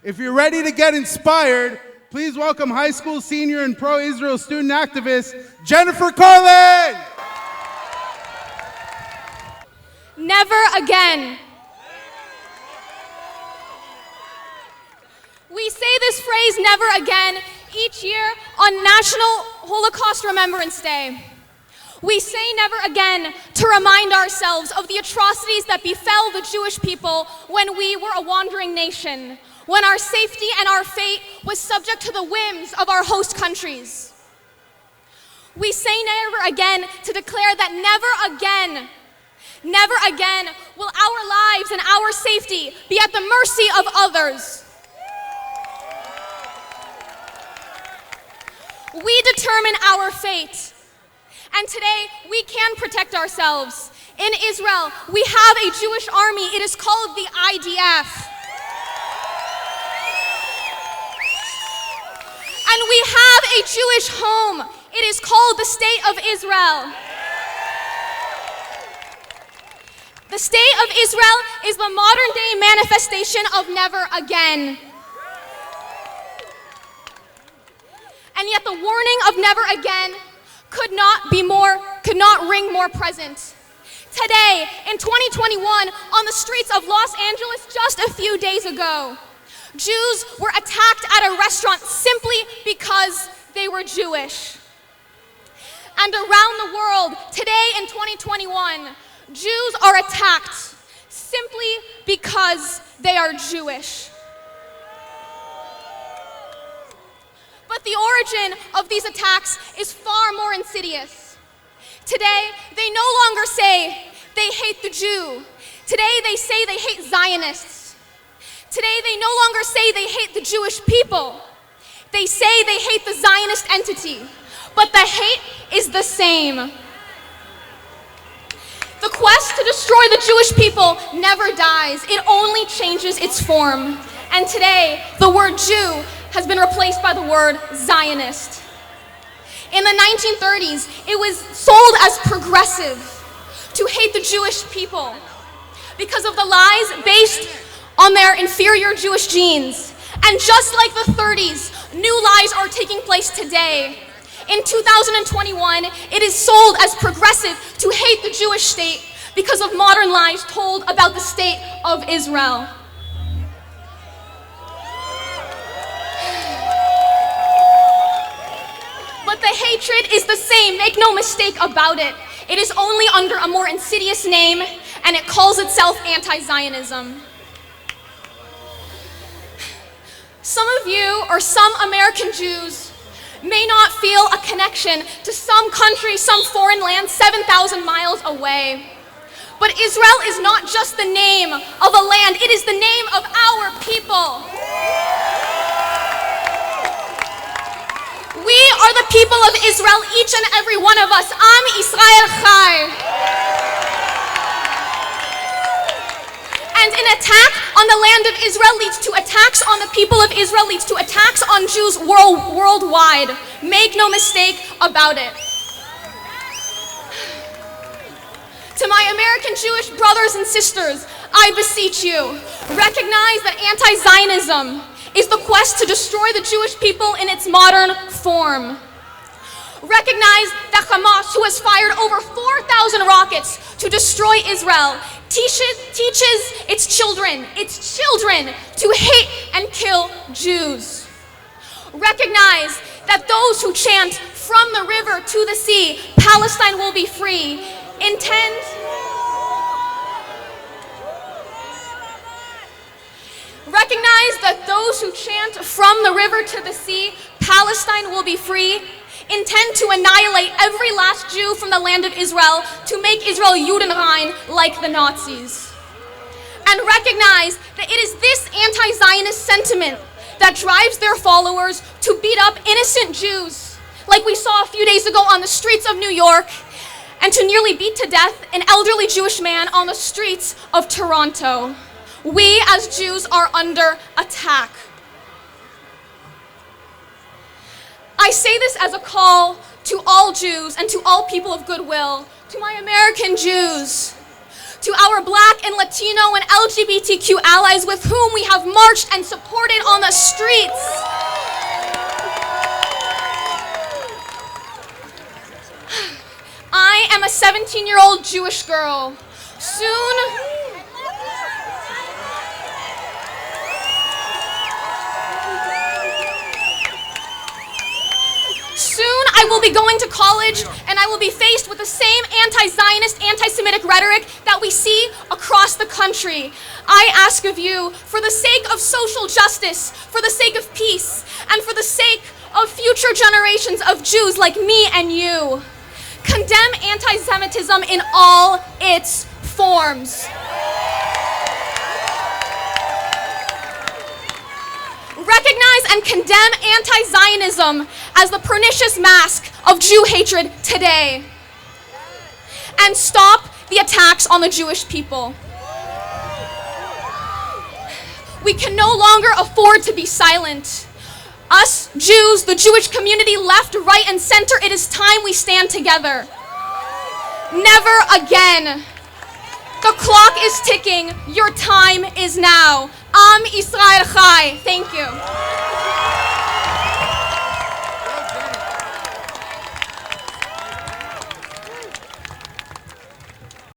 If you're ready to get inspired, please welcome high school senior and pro-Israel student activist, Jennifer Karlan! Never again. We say this phrase, never again, each year on National Holocaust Remembrance Day. We say never again to remind ourselves of the atrocities that befell the Jewish people when we were a wandering nation, when our safety and our fate was subject to the whims of our host countries. We say never again to declare that never again will our lives and our safety be at the mercy of others. We determine our fate. And today, we can protect ourselves. In Israel, we have a Jewish army. It is called the IDF. And we have a Jewish home. It is called the State of Israel. The State of Israel is the modern-day manifestation of never again. And yet the warning of never again could not ring more present. Today, in 2021, on the streets of Los Angeles just a few days ago, Jews were attacked at a restaurant simply because they were Jewish. And around the world, today in 2021, Jews are attacked simply because they are Jewish. But the origin of these attacks is far more insidious. Today, they no longer say they hate the Jew. Today, they say they hate Zionists. Today, they no longer say they hate the Jewish people. They say they hate the Zionist entity. But the hate is the same. The quest to destroy the Jewish people never dies. It only changes its form. And today, the word Jew has been replaced by the word Zionist. In the 1930s, it was sold as progressive to hate the Jewish people because of the lies based on their inferior Jewish genes. And just like the 30s, new lies are taking place today. In 2021, it is sold as progressive to hate the Jewish state because of modern lies told about the state of Israel. But the hatred is the same, make no mistake about it. It is only under a more insidious name, and it calls itself anti-Zionism. Some of you, or some American Jews, may not feel a connection to some country, some foreign land 7,000 miles away. But Israel is not just the name of a land, it is the name of our people. We are the people of Israel, each and every one of us. Am Israel Chai. And an attack on the land of Israel leads to attacks on the people of Israel, leads to attacks on Jews worldwide. Make no mistake about it. To my American Jewish brothers and sisters, I beseech you, recognize that anti-Zionism is the quest to destroy the Jewish people in its modern form. Recognize that Hamas, who has fired over 4,000 rockets to destroy Israel, teaches its children to hate and kill Jews. Recognize that those who chant from the river to the sea, Palestine will be free, Recognize that those who chant from the river to the sea, Palestine will be free, intend to annihilate every last Jew from the land of Israel to make Israel Judenrein like the Nazis. And recognize that it is this anti-Zionist sentiment that drives their followers to beat up innocent Jews, like we saw a few days ago on the streets of New York, and to nearly beat to death an elderly Jewish man on the streets of Toronto. We as Jews are under attack. I say this as a call to all Jews and to all people of goodwill, to my American Jews, to our Black and Latino and LGBTQ allies with whom we have marched and supported on the streets. I am a 17-year-old Jewish girl. Soon I will be going to college, and I will be faced with the same anti-Zionist, anti-Semitic rhetoric that we see across the country. I ask of you, for the sake of social justice, for the sake of peace, and for the sake of future generations of Jews like me and you, condemn anti-Semitism in all its forms. Recognize and condemn anti-Zionism as the pernicious mask of Jew hatred today. And stop the attacks on the Jewish people. We can no longer afford to be silent. Us, Jews, the Jewish community, left, right, and center, it is time we stand together. Never again. The clock is ticking. Your time is now. Am Israel Chai. Thank you.